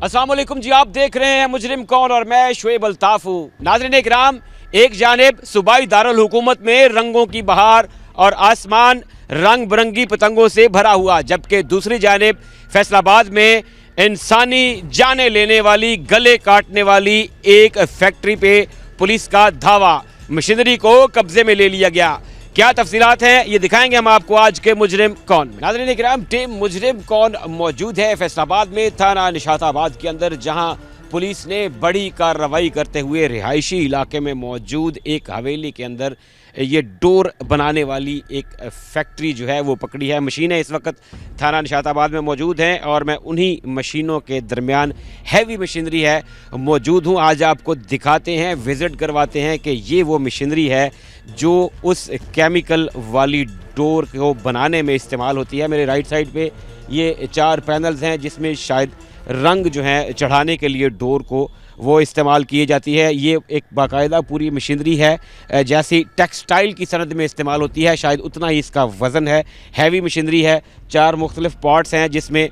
अस्सलाम वालेकुम जी, आप देख रहे हैं मुजरिम कौन और मैं शुएब अल्ताफ हूँ। नाज़रीन इकराम, एक जानिब सूबाई दारुल हुकूमत में रंगों की बहार और आसमान रंग बिरंगी पतंगों से भरा हुआ, जबकि दूसरी जानिब फैसलाबाद में इंसानी जाने लेने वाली, गले काटने वाली एक फैक्ट्री पे पुलिस का धावा, मशीनरी को कब्जे में ले लिया गया। क्या तफसीलात हैं ये दिखाएंगे हम आपको आज के मुजरिम कौन में। नाज़रीन इकराम, टीम मुजरिम कौन मौजूद है फैसलाबाद में थाना निशाताबाद के अंदर, जहां पुलिस ने बड़ी कार्रवाई करते हुए रिहायशी इलाके में मौजूद एक हवेली के अंदर ये डोर बनाने वाली एक फैक्ट्री जो है वो पकड़ी है। मशीनें इस वक्त थाना निशाताबाद में मौजूद हैं और मैं उन्हीं मशीनों के दरमियान हैवी मशीनरी है मौजूद हूँ। आज आपको दिखाते हैं, विज़िट करवाते हैं कि ये वो मशीनरी है जो उस केमिकल वाली डोर को बनाने में इस्तेमाल होती है। मेरे राइट साइड पे ये 4 पैनल्स हैं जिसमें शायद रंग जो है चढ़ाने के लिए डोर को वो इस्तेमाल की जाती है। ये एक बाकायदा पूरी मशीनरी है, जैसी टेक्सटाइल की सनद में इस्तेमाल होती है, शायद उतना ही इसका वज़न है। हैवी मशीनरी है, 4 मुख्तलिफ पार्ट्स हैं जिसमें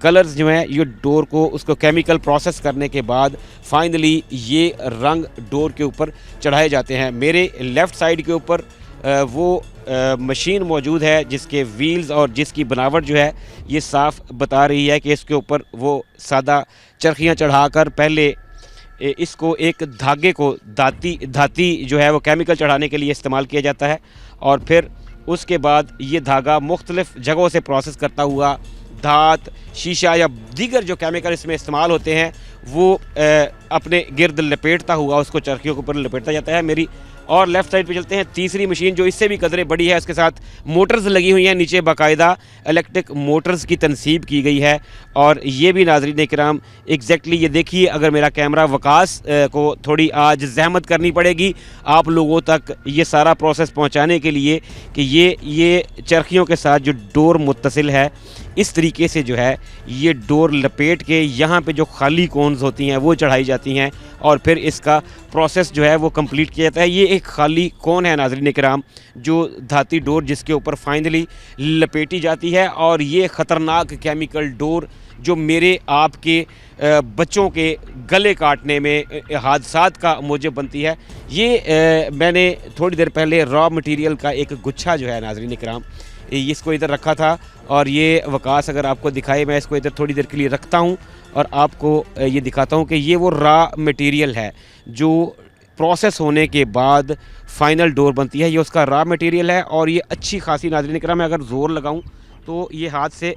कलर्स जो हैं ये डोर को उसको केमिकल प्रोसेस करने के बाद फाइनली ये रंग डोर के ऊपर चढ़ाए जाते हैं। मेरे लेफ़्ट साइड के ऊपर वो मशीन मौजूद है जिसके व्हील्स और जिसकी बनावट जो है ये साफ़ बता रही है कि इसके ऊपर वो सादा चरखियाँ चढ़ाकर पहले इसको एक धागे को धाती जो है वो केमिकल चढ़ाने के लिए इस्तेमाल किया जाता है और फिर उसके बाद ये धागा मुख्तलिफ़ जगहों से प्रोसेस करता हुआ धात, शीशा या दीगर जो केमिकल इसमें इस्तेमाल होते हैं वो अपने गिर्द लपेटता हुआ उसको चरखियों के ऊपर लपेटता जाता है। मेरी और लेफ़्ट साइड पे चलते हैं, तीसरी मशीन जो इससे भी कदरे बड़ी है, इसके साथ मोटर्स लगी हुई हैं, नीचे बाकायदा इलेक्ट्रिक मोटर्स की तनसीब की गई है। और ये भी नाज़रीन इकराम एग्जैक्टली ये देखिए, अगर मेरा कैमरा वकास को थोड़ी आज जहमत करनी पड़ेगी आप लोगों तक ये सारा प्रोसेस पहुंचाने के लिए कि ये चरखियों के साथ जो डोर मुत्तसिल है इस तरीके से जो है ये डोर लपेट के यहाँ पे जो खाली कोन्स होती हैं वो चढ़ाई जाती हैं और फिर इसका प्रोसेस जो है वो कंप्लीट किया जाता है। ये एक खाली कोन है नाज़रीन इकराम, जो धाती डोर जिसके ऊपर फाइनली लपेटी जाती है और ये ख़तरनाक केमिकल डोर जो मेरे आपके बच्चों के गले काटने में हादसात का मूजब बनती है। ये मैंने थोड़ी देर पहले रॉ मटेरियल का एक गुच्छा जो है नाज़रीन इकराम इसको इधर रखा था और ये वकास अगर आपको दिखाए, मैं इसको इधर थोड़ी देर के लिए रखता हूँ और आपको ये दिखाता हूँ कि ये वो रॉ मटेरियल है जो प्रोसेस होने के बाद फाइनल डोर बनती है। ये उसका रॉ मटेरियल है और ये अच्छी खासी नाज़रीन इकराम मैं अगर ज़ोर लगाऊँ तो ये हाथ से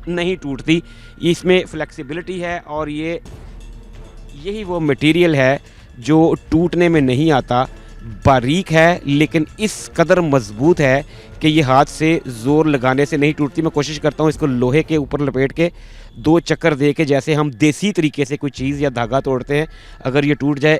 नहीं टूटती, इसमें फ्लेक्सिबिलिटी है और यही वो मटेरियल है जो टूटने में नहीं आता, बारीक है लेकिन इस कदर मजबूत है कि ये हाथ से ज़ोर लगाने से नहीं टूटती। मैं कोशिश करता हूँ इसको लोहे के ऊपर लपेट के 2 चक्कर दे के, जैसे हम देसी तरीके से कोई चीज़ या धागा तोड़ते हैं, अगर ये टूट जाए,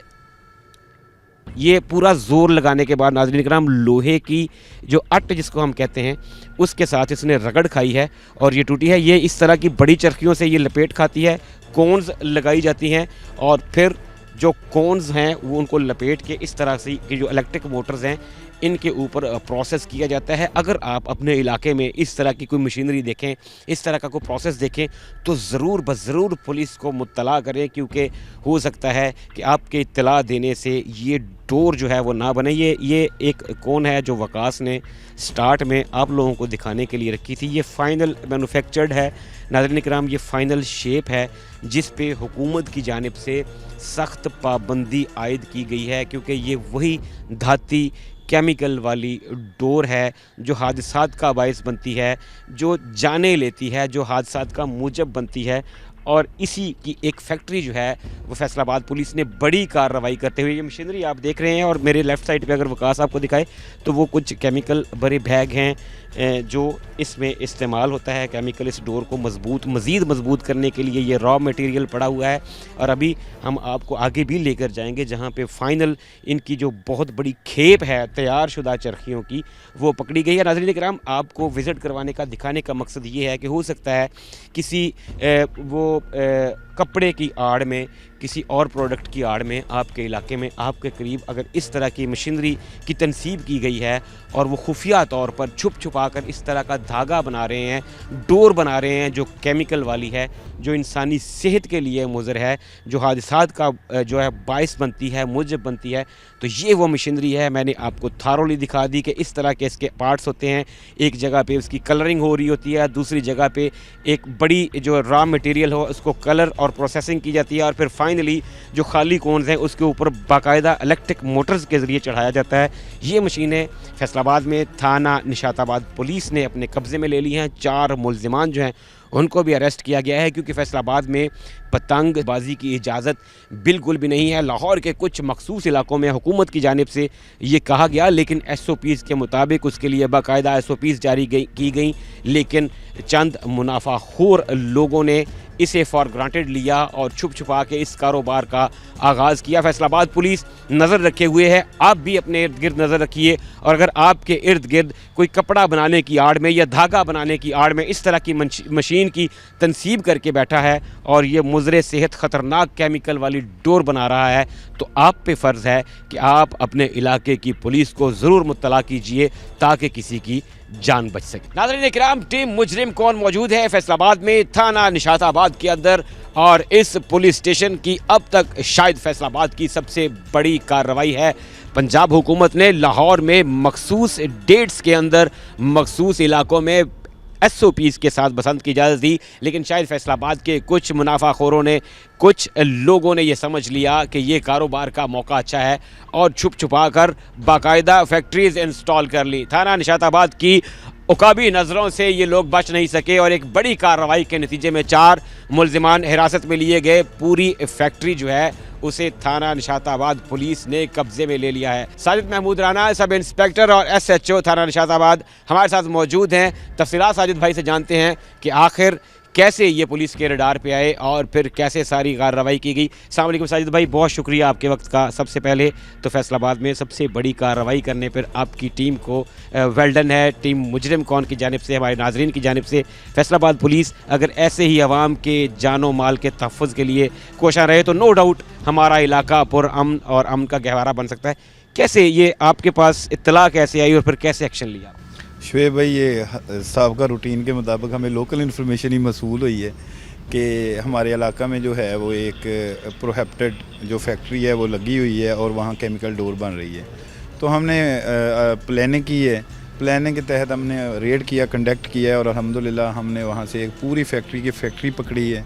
ये पूरा ज़ोर लगाने के बाद नाज़रीन इकराम लोहे की जो अट जिसको हम कहते हैं उसके साथ इसने रगड़ खाई है और ये टूटी है। ये इस तरह की बड़ी चरखियों से ये लपेट खाती है, कोन्स लगाई जाती हैं और फिर जो कोन्स हैं वो उनको लपेट के इस तरह से कि जो इलेक्ट्रिक मोटर्स हैं इनके ऊपर प्रोसेस किया जाता है। अगर आप अपने इलाके में इस तरह की कोई मशीनरी देखें, इस तरह का कोई प्रोसेस देखें तो ज़रूर ज़रूर पुलिस को मुत्तला करें, क्योंकि हो सकता है कि आपके इत्तला देने से ये डोर जो है वो ना बने। ये एक कोन है जो वकास ने स्टार्ट में आप लोगों को दिखाने के लिए रखी थी। ये फ़ाइनल मैन्युफैक्चर्ड है नाज़रीन इकराम, ये फ़ाइनल शेप है जिस पे हुकूमत की जानिब से सख्त पाबंदी आयद की गई है, क्योंकि ये वही धाती केमिकल वाली डोर है जो हादसात का बायस बनती है, जो जाने लेती है, जो हादसात का मूजब बनती है। और इसी की एक फैक्ट्री जो है वो फैसलाबाद पुलिस ने बड़ी कार्रवाई करते हुए, ये मशीनरी आप देख रहे हैं और मेरे लेफ़्ट साइड पे अगर वकास आपको दिखाए तो वो कुछ केमिकल भरे बैग हैं जो इसमें इस्तेमाल होता है। केमिकल इस डोर को मज़ीद मजबूत करने के लिए ये रॉ मटेरियल पड़ा हुआ है और अभी हम आपको आगे भी लेकर जाएंगे जहाँ पे फाइनल इनकी जो बहुत बड़ी खेप है तैयार शुदा चरखियों की वो पकड़ी गई है। नाज़रीन इकराम, आपको विज़िट करवाने का, दिखाने का मकसद ये है कि हो सकता है किसी कपड़े की आड़ में کسی اور پروڈکٹ کی آڑ میں آپ کے علاقے میں آپ کے قریب اگر اس طرح کی مشینری کی تنصیب کی گئی ہے اور وہ خفیہ طور پر چھپ چھپا کر اس طرح کا دھاگا بنا رہے ہیں، ڈور بنا رہے ہیں جو کیمیکل والی ہے، جو انسانی صحت کے لیے مضر ہے، جو حادثات کا جو ہے باعث بنتی ہے، موجب بنتی ہے، تو یہ وہ مشینری ہے۔ میں نے آپ کو تھارولی دکھا دی کہ اس طرح کے اس کے پارٹس ہوتے ہیں، ایک جگہ پہ اس کی کلرنگ ہو رہی ہوتی ہے، دوسری جگہ پہ ایک بڑی جو را مٹیریل ہو اس کو کلر اور پروسیسنگ کی جاتی ہے، اور پھر فائنلی جو خالی کونز ہیں اس کے اوپر باقاعدہ الیکٹرک موٹرز کے ذریعے چڑھایا جاتا ہے۔ یہ مشینیں فیصل آباد میں تھانہ نشاط آباد پولیس نے اپنے قبضے میں لے لی ہیں۔ 4 ملزمان جو ہیں ان کو بھی اریسٹ کیا گیا ہے، کیونکہ فیصل آباد میں پتنگ بازی کی اجازت بالکل بھی نہیں ہے۔ لاہور کے کچھ مخصوص علاقوں میں حکومت کی جانب سے یہ کہا گیا، لیکن ایس او پیز کے مطابق اس کے لیے باقاعدہ ایس او پیز جاری کی گئیں، لیکن چند منافع خور لوگوں نے اسے فار گرانٹیڈ لیا اور چھپ چھپا کے اس کاروبار کا آغاز کیا۔ فیصل آباد پولیس نظر رکھے ہوئے ہے، آپ بھی اپنے ارد گرد نظر رکھیے، اور اگر آپ کے ارد گرد کوئی کپڑا بنانے کی آڑ میں یا دھاگا بنانے کی آڑ میں اس طرح کی مشین کی تنصیب کر کے بیٹھا ہے اور یہ مضر صحت خطرناک کیمیکل والی ڈور بنا رہا ہے، تو آپ پہ فرض ہے کہ آپ اپنے علاقے کی پولیس کو ضرور مطلع کیجئے تاکہ کسی کی جان بچ سکے۔ ناظرین اکرام، ٹیم مجرم کون موجود ہے فیصل آباد میں تھانہ نشاط آباد کے اندر، اور اس پولیس اسٹیشن کی اب تک شاید فیصل آباد کی سب سے بڑی کارروائی ہے۔ پنجاب حکومت نے لاہور میں مخصوص ڈیٹس کے اندر مخصوص علاقوں میں ایس او پیز کے ساتھ بسنت کی اجازت دی، لیکن شاید فیصل آباد کے کچھ منافع خوروں نے، کچھ لوگوں نے یہ سمجھ لیا کہ یہ کاروبار کا موقع اچھا ہے اور چھپ چھپا کر باقاعدہ فیکٹریز انسٹال کر لی۔ تھانہ نشاط آباد کی عقابی نظروں سے یہ لوگ بچ نہیں سکے اور ایک بڑی کارروائی کے نتیجے میں 4 ملزمان حراست میں لیے گئے۔ پوری فیکٹری جو ہے اسے تھانہ نشاط آباد پولیس نے قبضے میں لے لیا ہے۔ ساجد محمود رانا، سب انسپیکٹر اور ایس ایچ او تھانہ نشاط آباد ہمارے ساتھ موجود ہیں۔ تفصیلات ساجد بھائی سے جانتے ہیں کہ آخر کیسے یہ پولیس کے ریڈار پہ آئے اور پھر کیسے ساری کارروائی کی گئی۔ السلام علیکم ساجد بھائی، بہت شکریہ آپ کے وقت کا۔ سب سے پہلے تو فیصل آباد میں سب سے بڑی کارروائی کرنے پر آپ کی ٹیم کو ویلڈن ہے، ٹیم مجرم کون کی جانب سے، ہمارے ناظرین کی جانب سے۔ فیصل آباد پولیس اگر ایسے ہی عوام کے جان و مال کے تحفظ کے لیے کوشاں رہے تو نو ڈاؤٹ ہمارا علاقہ پرامن اور امن کا گہوارہ بن سکتا ہے۔ کیسے یہ آپ کے پاس اطلاع کیسے آئی اور پھر کیسے ایکشن لیا؟ شعیب بھائی، یہ سابقہ روٹین کے مطابق ہمیں لوکل انفارمیشن ہی موصول ہوئی ہے کہ ہمارے علاقہ میں جو ہے وہ ایک پروہیبٹڈ جو فیکٹری ہے وہ لگی ہوئی ہے اور وہاں کیمیکل ڈور بن رہی ہے۔ تو ہم نے پلاننگ کی ہے، پلاننگ کے تحت ہم نے ریڈ کیا، کنڈکٹ کیا ہے، اور الحمدللہ ہم نے وہاں سے ایک پوری فیکٹری پکڑی ہے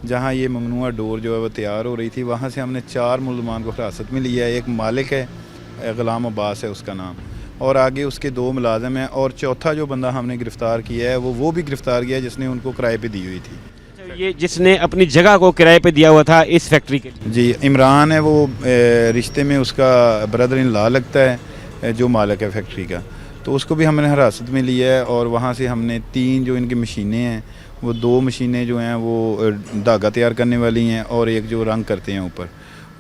جہاں یہ ممنوعہ ڈور جو ہے وہ تیار ہو رہی تھی۔ وہاں سے ہم نے 4 ملزمان کو حراست میں لیا ہے۔ ایک مالک ہے، غلام عباس ہے اس کا نام، اور آگے اس کے 2 ملازم ہیں، اور چوتھا جو بندہ ہم نے گرفتار کیا ہے وہ بھی گرفتار کیا ہے جس نے ان کو کرائے پہ دی ہوئی تھی۔ یہ جس نے اپنی جگہ کو کرائے پہ دیا ہوا تھا اس فیکٹری کے لیے؟ جی، عمران ہے، وہ رشتے میں اس کا بردر ان لا لگتا ہے جو مالک ہے فیکٹری کا، تو اس کو بھی ہم نے حراست میں لیا ہے۔ اور وہاں سے ہم نے 3 جو ان کی مشینیں ہیں، وہ 2 مشینیں جو ہیں وہ دھاگا تیار کرنے والی ہیں اور ایک جو رنگ کرتے ہیں اوپر،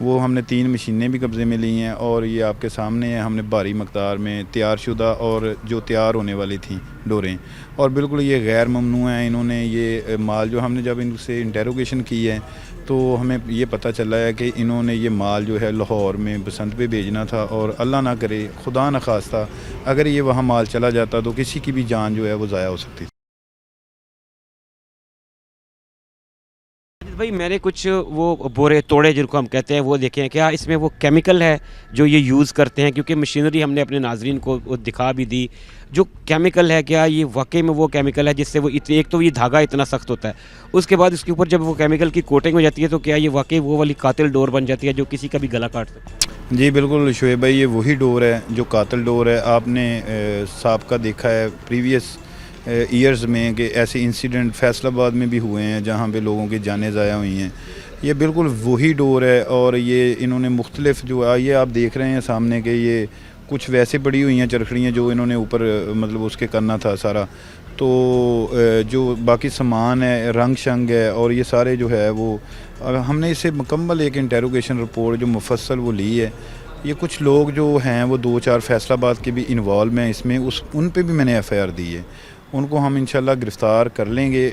وہ ہم نے 3 مشینیں بھی قبضے میں لی ہیں۔ اور یہ آپ کے سامنے ہے، ہم نے بھاری مقدار میں تیار شدہ اور جو تیار ہونے والی تھیں ڈوریں، اور بالکل یہ غیر ممنوع ہیں۔ انہوں نے یہ مال جو ہم نے جب ان سے انٹیروگیشن کی ہے تو ہمیں یہ پتہ چلا ہے کہ انہوں نے یہ مال جو ہے لاہور میں بسنت پہ بھیجنا تھا، اور اللہ نہ کرے، خدا نہ خواستہ، اگر یہ وہاں مال چلا جاتا تو کسی کی بھی جان جو ہے وہ ضائع ہو سکتی تھی۔ بھائی میں نے کچھ وہ بورے توڑے جن کو ہم کہتے ہیں وہ دیکھے ہیں، کیا اس میں وہ کیمیکل ہے جو یہ یوز کرتے ہیں؟ کیونکہ مشینری ہم نے اپنے ناظرین کو دکھا بھی دی، جو کیمیکل ہے کیا یہ واقعی میں وہ کیمیکل ہے جس سے وہ ایک تو یہ دھاگا اتنا سخت ہوتا ہے، اس کے بعد اس کے اوپر جب وہ کیمیکل کی کوٹنگ ہو جاتی ہے تو کیا یہ واقعی وہ والی قاتل ڈور بن جاتی ہے جو کسی کا بھی گلا کاٹ سکتی ہے؟ جی بالکل شعیب بھائی، یہ وہی ڈور ہے جو قاتل ڈور ہے۔ آپ نے سابقہ دیکھا ہے پریویس ایئرز میں کہ ایسے انسیڈنٹ فیصل آباد میں بھی ہوئے ہیں جہاں پہ لوگوں کی جانیں ضائع ہوئی ہیں۔ یہ بالکل وہی ڈور ہے، اور یہ انہوں نے مختلف جو یہ آپ دیکھ رہے ہیں سامنے کہ یہ کچھ ویسے پڑی ہوئی ہیں چرخڑیاں جو انہوں نے اوپر مطلب اس کے کرنا تھا سارا، تو جو باقی سامان ہے، رنگ شنگ ہے، اور یہ سارے جو ہے وہ ہم نے اسے مکمل ایک انٹیروگیشن رپورٹ جو مفصل وہ لی ہے۔ یہ کچھ لوگ جو ہیں وہ 2-4 فیصل آباد کے بھی انوالو ہیں اس میں، ان پہ بھی میں نے ایف آئی آر دی ہے۔ उनको हम इंशाल्लाह गिरफ़्तार कर लेंगे,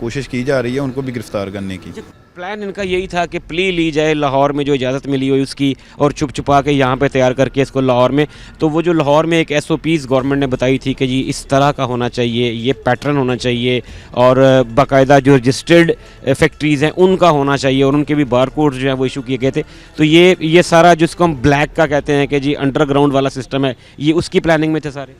कोशिश की जा रही है उनको भी गिरफ़्तार करने की। प्लान इनका यही था कि प्ली ली जाए लाहौर में जो इजाज़त मिली हुई उसकी, और छुप छुपा के यहाँ पे तैयार करके इसको लाहौर में, तो वो जो लाहौर में एक SOPs गवर्नमेंट ने बताई थी कि जी इस तरह का होना चाहिए, ये पैटर्न होना चाहिए, और बाकायदा जो रजिस्टर्ड फैक्ट्रीज़ हैं उनका होना चाहिए, और उनके भी बार कोड जो है वो इशू किए गए थे। तो ये सारा जिसको हम ब्लैक का कहते हैं कि जी अंडरग्राउंड वाला सिस्टम है, ये उसकी प्लानिंग में थे सारे।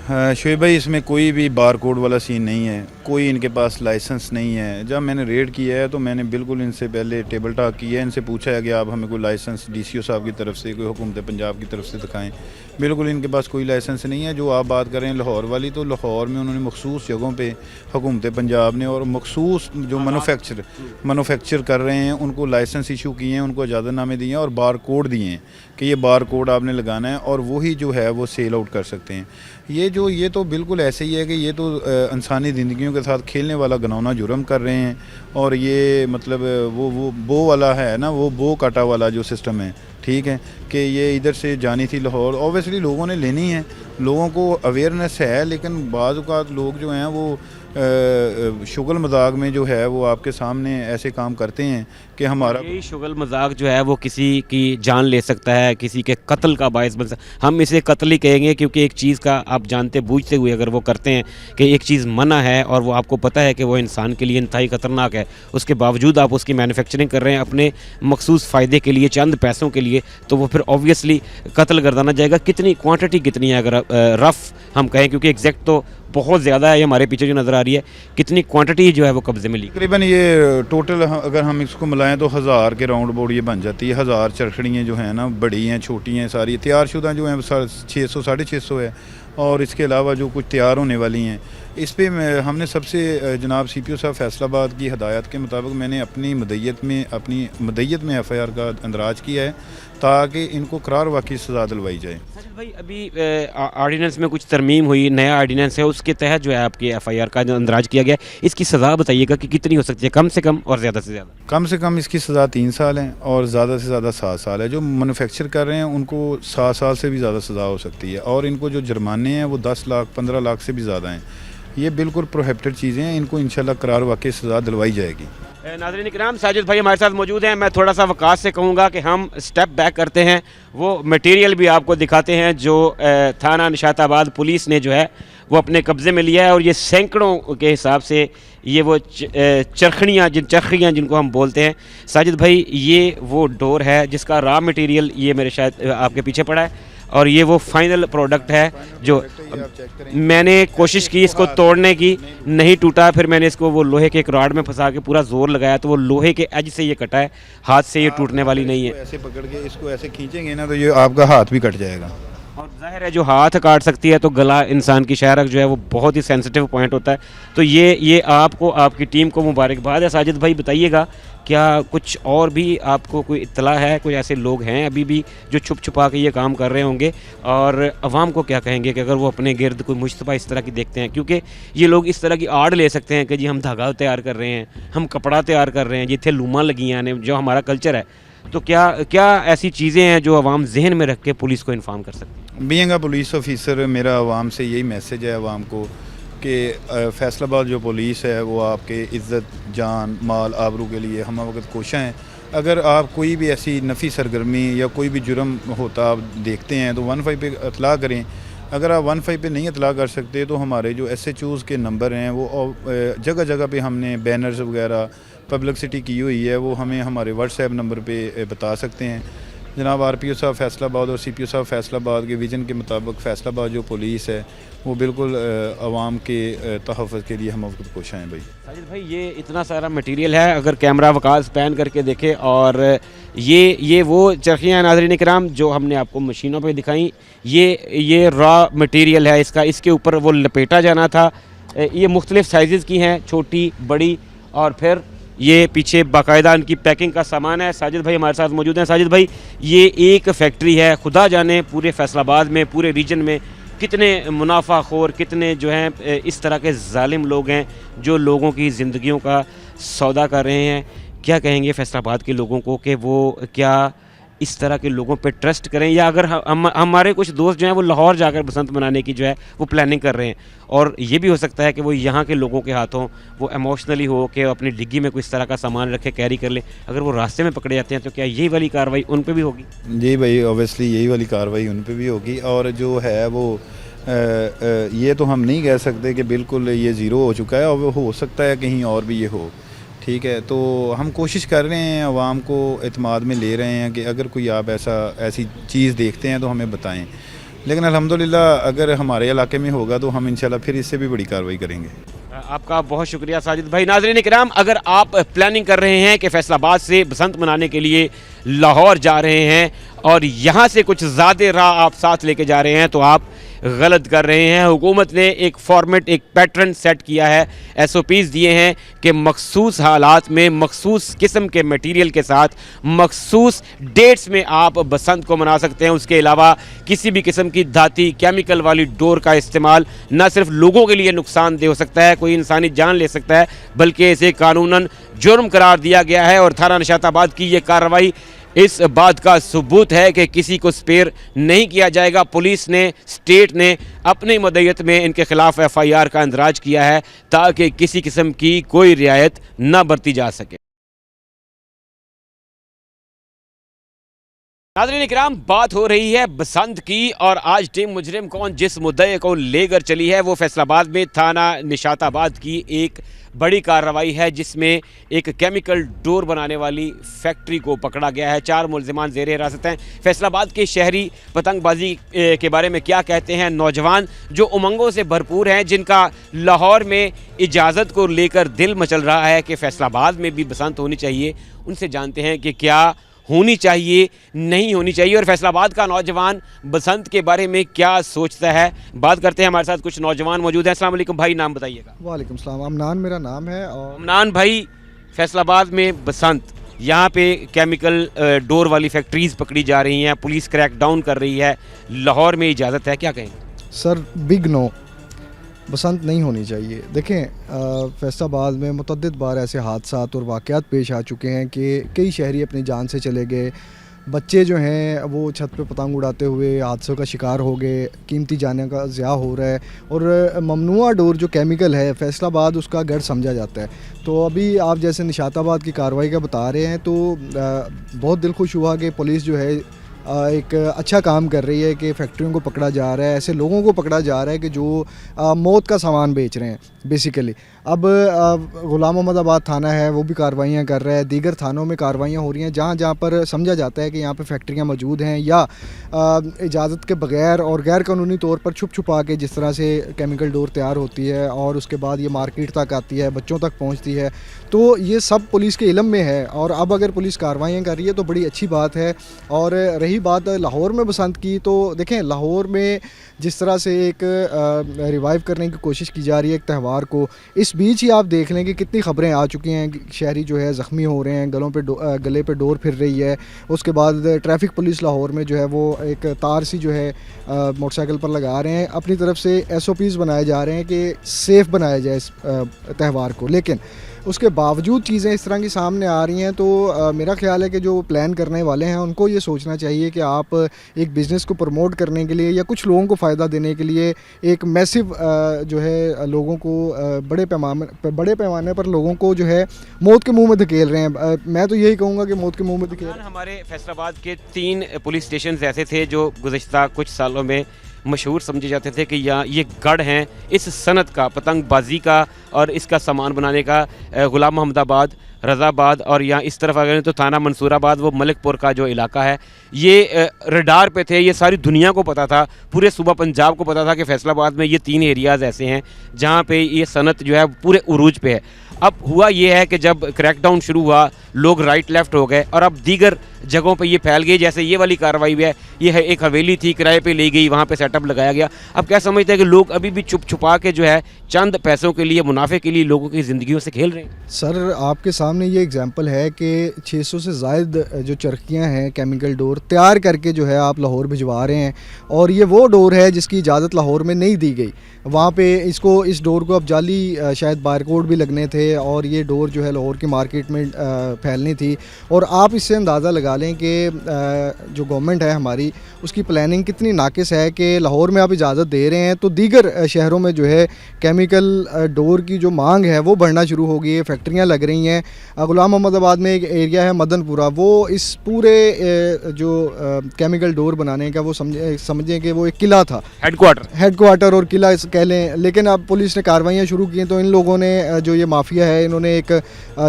हाँ शोएब भाई, इसमें कोई भी बार कोड वाला सीन नहीं है, कोई इनके पास लाइसेंस नहीं है। जब मैंने रेड किया है तो मैंने बिल्कुल इनसे पहले टेबल टॉक किया है, इनसे पूछा है कि आप हमें कोई लाइसेंस DCO साहब की तरफ से, कोई हुकूमत पंजाब की तरफ से दिखाएं। बिल्कुल इनके पास कोई लाइसेंस नहीं है। जो आप बात कर रहे हैं लाहौर वाली, तो लाहौर में उन्होंने मखसूस जगहों पर हुकूमत पंजाब ने, और मखसूस जो मैनुफैक्चर कर रहे हैं उनको लाइसेंस इशू किए हैं, उनको इजाज़तनामे दिए हैं और बार कोड दिए हैं कि ये बार कोड आपने लगाना है, और वही जो है वो सेल आउट कर सकते हैं। ये तो बिल्कुल ऐसे ही है कि ये तो इंसानी ज़िंदगियों के साथ खेलने वाला घिनौना जुर्म कर रहे हैं। और ये मतलब वो बो वाला है ना, वो बो काटा वाला जो सिस्टम है, ठीक है, कि ये इधर से जानी थी लाहौर, ऑब्वियसली लोगों ने लेनी है, लोगों को अवेयरनेस है, लेकिन बाज़ औक़ात लोग जो हैं वो शुगल मजाक में जो है वो आपके सामने ऐसे काम करते हैं कि हमारा यही शुगल मजाक जो है वो किसी की जान ले सकता है, किसी के कत्ल का बायस बन सकता। हम इसे कत्ल ही कहेंगे, क्योंकि एक चीज़ का आप जानते बूझते हुए अगर वो करते हैं कि एक चीज़ मना है और वो आपको पता है कि वो इंसान के लिए इंतहाई ख़तरनाक है, उसके बावजूद आप उसकी मैन्युफैक्चरिंग कर रहे हैं अपने मखसूस फ़ायदे के लिए, चंद पैसों के लिए, तो वो फिर ऑब्वियसली कत्ल गर्दाना जाएगा। कितनी क्वांटिटी कितनी है, अगर रफ़ हम कहें, क्योंकि एग्जैक्ट तो बहुत ज़्यादा है, ये हमारे पीछे जो नज़र आ रही है, कितनी क्वांटिटी जो है वो कब्ज़े में ली? तकरीबन ये टोटल अगर हम इसको मिलाएं तो 1000 के राउंड बोर्ड ये बन जाती है। 1000 चरखड़ियाँ जो हैं ना, बड़ी हैं छोटी हैं, सारी तैयारशुदा जो हैं 600 650 है, और इसके अलावा जो कुछ तैयार होने वाली हैं। इस पे हमने सबसे जनाब CPO साहब फैसलाबाद की हदायत के मुताबिक मैंने अपनी मदय्यत में FIR का अंदराज किया है, ताकि इनको करार वाकई सज़ा दिलवाई जाए। साजिद भाई, अभी ऑर्डिनेंस में कुछ तरमीम हुई, नया ऑर्डिनेंस है, उसके तहत जो है आपकी FIR का जो अंदराज किया गया, इसकी सज़ा बताइएगा कि कितनी हो सकती है, कम से कम और ज़्यादा से ज़्यादा? कम से कम इसकी सज़ा 3 साल है, और ज़्यादा से ज़्यादा 7 साल है। जो मैन्युफैक्चर कर रहे हैं उनको 7 साल से भी ज़्यादा सज़ा हो सकती है, और इनको जो जुर्माने हैं वो 10 लाख 15 लाख से भी ज़्यादा हैं। ये बिल्कुल प्रोहिबिटेड चीज़ें हैं, इनको इंशाल्लाह करार वाकई सज़ा दिलवाई जाएगी। नाज़रीन इकराम, साजिद भाई हमारे साथ मौजूद हैं। मैं थोड़ा सा वक़ास से कहूँगा कि हम स्टेप बैक करते हैं, वो मटेरियल भी आपको दिखाते हैं जो थाना निशाताबाद पुलिस ने जो है वो अपने कब्ज़े में लिया है, और ये सैकड़ों के हिसाब से ये वो चरखड़ियाँ जिनको हम बोलते हैं। साजिद भाई, ये वो डोर है जिसका रॉ मटेरियल ये मेरे शायद आपके पीछे पड़ा है, और ये वो फाइनल प्रोडक्ट है जो मैंने कोशिश की इसको तोड़ने की, नहीं टूटा। फिर मैंने इसको वो लोहे के एक रॉड में फंसा के पूरा जोर लगाया, तो वो लोहे के एज से ये कटा है, हाथ से ये टूटने वाली नहीं है। ऐसे पकड़ के इसको ऐसे खींचेंगे ना तो ये आपका हाथ भी कट जाएगा, और ज़ाहिर है जो हाथ काट सकती है, तो गला इंसान की शायरक जो है वो बहुत ही सेंसिटिव पॉइंट होता है। तो ये आपको, आपकी टीम को मुबारकबाद है। साजिद भाई बताइएगा, क्या कुछ और भी आपको कोई इत्तला है, कोई ऐसे लोग हैं अभी भी जो छुप छुपा के ये काम कर रहे होंगे, और अवाम को क्या कहेंगे कि अगर वो अपने गिर्द कोई मुश्तबा इस तरह की देखते हैं? क्योंकि ये लोग इस तरह की आड़ ले सकते हैं कि जी हम धागा तैयार कर रहे हैं, हम कपड़ा तैयार कर रहे हैं, जिथे लूमा लगी हैं, जो हमारा कल्चर है। तो क्या ऐसी चीज़ें हैं जो अवाम जहन में रख के पुलिस को इन्फॉर्म कर सकती है? बीइंग अ पुलिस ऑफिसर, मेरा अवाम से यही मैसेज है अवाम को कि फैसलाबाद जो पुलिस है वो आपके इज़्ज़त, जान, माल, आबरू के लिए हम वक्त कोशा हैं। अगर आप कोई भी ऐसी नफ़ी सरगर्मी या कोई भी जुर्म होता आप देखते हैं तो 15 पे इतला करें। अगर आप 15 पे नहीं इतला कर सकते तो हमारे जो SHOs के नंबर हैं वो जगह जगह पे हमने बैनर्स वगैरह पब्लिसिटी की हुई है, वो हमें हमारे WhatsApp नंबर पे बता सकते हैं। जनाब RPO साहब फैसलाबाद और CPO साहब फैसलाबाद के विज़न के मुताबिक फैसलाबाद जो पुलिस है वो बिल्कुल आवाम के तहफ़्फ़ुज़ के लिए हम वक्त कोशा हैं। भाई साजिद भाई, ये इतना सारा मटेरियल है, अगर कैमरा वकास पैन करके देखे, और ये वो चरखियाँ नाज़रीन इकराम जो हमने आपको मशीनों पे दिखाई, ये रॉ मटेरियल है इसका, इसके ऊपर वो लपेटा जाना था। ये मुख्तलिफ़ साइज़ की हैं, छोटी, बड़ी, और फिर ये पीछे बाकायदा इनकी पैकिंग का सामान है। साजिद भाई हमारे साथ मौजूद हैं। साजिद भाई, ये एक फैक्ट्री है, खुदा जाने पूरे फैसलाबाद में, पूरे रीजन में कितने मुनाफाखोर, कितने जो हैं इस तरह के जालिम लोग हैं जो लोगों की ज़िंदगियों का सौदा कर रहे हैं। क्या कहेंगे फैसलाबाद के लोगों को कि वो क्या इस तरह के लोगों पे ट्रस्ट करें, या अगर हमारे कुछ दोस्त जो हैं वो लाहौर जाकर बसंत मनाने की जो है वो प्लानिंग कर रहे हैं, और ये भी हो सकता है कि वो यहाँ के लोगों के हाथों वो इमोशनली हो कि अपनी डिग्गी में कुछ तरह का सामान रखे, कैरी कर लें, अगर वो रास्ते में पकड़े जाते हैं तो क्या यही वाली कार्रवाई उन पे भी होगी? जी भाई, ऑब्वियसली यही वाली कार्रवाई उन पे भी होगी। और जो है वो ये तो हम नहीं कह सकते कि बिल्कुल ये ज़ीरो हो चुका है, और वो हो सकता है कहीं और भी ये हो। ठीक है, तो हम कोशिश कर रहे हैं, आवाम को एतमाद में ले रहे हैं कि अगर कोई आप ऐसी चीज़ देखते हैं तो हमें बताएं। लेकिन अल्हम्दुलिल्लाह अगर हमारे इलाके में होगा तो हम इंशाल्लाह फिर इससे भी बड़ी कार्रवाई करेंगे। आपका बहुत शुक्रिया साजिद भाई। नाज़रीन किराम, अगर आप प्लानिंग कर रहे हैं कि फैसलाबाद से बसंत मनाने के लिए लाहौर जा रहे हैं और यहाँ से कुछ ज़्यादा राह आप साथ लेके जा रहे हैं, तो आप गलत कर रहे हैं। हुकूमत ने एक फॉर्मेट, एक पैटर्न सेट किया है, SOPs दिए हैं कि मखसूस हालात में मखसूस किस्म के मटीरियल के साथ मखसूस डेट्स में आप बसंत को मना सकते हैं। उसके अलावा किसी भी किस्म की धाती केमिकल वाली डोर का इस्तेमाल न सिर्फ लोगों के लिए नुकसानदेह हो सकता है, कोई इंसानी जान ले सकता है, बल्कि इसे कानूनन जुर्म करार दिया गया है। और थाना निशाताबाद की ये कार्रवाई इस बात का सबूत है कि किसी को स्पेयर नहीं किया जाएगा। पुलिस ने, स्टेट ने अपनी मदयत में इनके खिलाफ FIR का इंदराज किया है ताकि किसी किस्म की कोई रियायत न बरती जा सके। नाज़रीन किराम, बात हो रही है बसंत की, और आज टीम मुजरिम कौन जिस मुद्दे को लेकर चली है वो फैसलाबाद में थाना निशाताबाद की एक बड़ी कार्रवाई है, जिसमें एक केमिकल डोर बनाने वाली फैक्ट्री को पकड़ा गया है। 4 मुलजिमान ज़ेर हिरासत हैं। फैसलाबाद के शहरी पतंगबाजी के बारे में क्या कहते हैं नौजवान जो उमंगों से भरपूर हैं, जिनका लाहौर में इजाज़त को लेकर दिल मचल रहा है कि फैसलाबाद में भी बसंत होनी चाहिए, उनसे जानते हैं कि क्या होनी चाहिए, नहीं होनी चाहिए, और फैसलाबाद का नौजवान बसंत के बारे में क्या सोचता है। बात करते हैं, हमारे साथ कुछ नौजवान मौजूद हैं। अस्सलाम वालेकुम भाई, नाम बताइएगा। वालेकुम सलाम, अमनान मेरा नाम है। और अमनान भाई, फैसलाबाद में बसंत, यहाँ पे केमिकल डोर वाली फैक्ट्रीज़ पकड़ी जा रही हैं, पुलिस क्रैक डाउन कर रही है, लाहौर में इजाज़त है, क्या कहेंगे? सर बिग नो, बसंत नहीं होनी चाहिए। देखें, फैसलाबाद में मुतअद्दिद बार ऐसे हादसात और वाक़यात पेश आ चुके हैं कि कई शहरी अपनी जान से चले गए, बच्चे जो हैं वो छत पे पतंग उड़ाते हुए हादसों का शिकार हो गए, कीमती जाने का ज़िया हो रहा है। और ममनुआ डोर जो केमिकल है, फैसलाबाद उसका गढ़ समझा जाता है। तो अभी आप जैसे निशाताबाद की कार्रवाई का बता रहे हैं, तो बहुत दिल खुश हुआ कि पुलिस जो है एक अच्छा काम कर रही है कि फैक्ट्रियों को पकड़ा जा रहा है, ऐसे लोगों को पकड़ा जा रहा है कि जो मौत का सामान बेच रहे हैं बेसिकली। अब ग़ुलाम मोहम्मदाबाद थाना है वो भी कार्रवाइयाँ कर रहा है, दीगर थानों में कार्रवाइयाँ हो रही हैं जहाँ जहाँ पर समझा जाता है कि यहाँ पर फैक्ट्रियाँ मौजूद हैं या इजाज़त के बगैर और गैर कानूनी तौर पर छुप छुपा के जिस तरह से केमिकल डोर तैयार होती है और उसके बाद ये मार्केट तक आती है, बच्चों तक पहुँचती है, तो ये सब पुलिस के इल्म में है। और अब अगर पुलिस कार्रवाइयाँ कर रही है तो बड़ी अच्छी बात है। और रही बात लाहौर में बसंत की, तो देखें लाहौर में जिस तरह से एक रिवाइव करने की कोशिश की जा रही है एक त्यौहार को, इस बीच ही आप देख लें कि कितनी ख़बरें आ चुकी हैं, शहरी जो है ज़ख्मी हो रहे हैं, गले पे डोर फिर रही है। उसके बाद ट्रैफिक पुलिस लाहौर में जो है वो एक तार सी जो है मोटरसाइकिल पर लगा रहे हैं, अपनी तरफ से SOPs बनाए जा रहे हैं कि सेफ़ बनाया जाए इस त्यौहार को। लेकिन उसके बावजूद चीज़ें इस तरह की सामने आ रही हैं, तो मेरा ख्याल है कि जो प्लान करने वाले हैं उनको ये सोचना चाहिए कि आप एक बिज़नेस को प्रमोट करने के लिए या कुछ लोगों को फ़ायदा देने के लिए एक मैसिव जो है लोगों को बड़े पैमाने पर लोगों को जो है मौत के मुंह में धकेल रहे हैं। मैं तो यही कहूँगा कि मौत के मुंह में धकेल। हमारे फैसलाबाद के 3 पुलिस स्टेशन ऐसे थे जो गुज़श्ता कुछ सालों में मशहूर समझे जाते थे कि ये गढ़ हैं इस सनत का, पतंगबाजी का और इसका सामान बनाने का। ग़ुलाम मोहम्मदाबाद, रज़ाबाद और यहाँ इस तरफ अगर तो थाना मंसूराबाद, वो मलिकपुर का जो इलाका है, ये रडार पे थे, ये सारी दुनिया को पता था, पूरे सूबा पंजाब को पता था कि फैसलाबाद में ये 3 एरियाज़ ऐसे हैं जहाँ पे ये सनत जो है पूरे उरूज पे है। अब हुआ ये है कि जब क्रैकडाउन शुरू हुआ, लोग राइट लेफ़्ट हो गए और अब दीगर जगहों पे ये फैल गई। जैसे ये वाली कार्रवाई भी है, ये है एक हवेली थी, किराए पे ले गई, वहाँ पे सेटअप लगाया गया। अब क्या समझते हैं कि लोग अभी भी छुप छुपा के जो है चंद पैसों के लिए, मुनाफे के लिए लोगों की ज़िंदगियों से खेल रहे हैं। सर आपके सामने ये एग्जांपल है कि 600 से ज़ायद जो चरखियाँ हैं केमिकल डोर तैयार करके जो है आप लाहौर भिजवा रहे हैं, और ये वो डोर है जिसकी इजाज़त लाहौर में नहीं दी गई। वहाँ पे इस डोर को अब जाली शायद बार कोड भी लगने थे और ये डोर जो है लाहौर की मार्केट में फैलनी थी। और आप इससे अंदाज़ा लगा लें कि जो गवर्नमेंट है हमारी उसकी प्लानिंग कितनी नाकिस है कि लाहौर में आप इजाज़त दे रहे हैं तो दीगर शहरों में जो है केमिकल डोर की जो मांग है वो बढ़ना शुरू हो गई है, फैक्ट्रियाँ लग रही हैं। गुलाम मोहम्मदाबाद में एक एरिया है मदनपुरा, वो इस पूरे जो केमिकल डोर बनाने का वो समझें कि वो एक किला था, हेडक्वार्टर और किला कह लें। लेकिन अब पुलिस ने कार्रवाइयाँ शुरू की तो इन लोगों ने जो ये माफिया है इन्होंने एक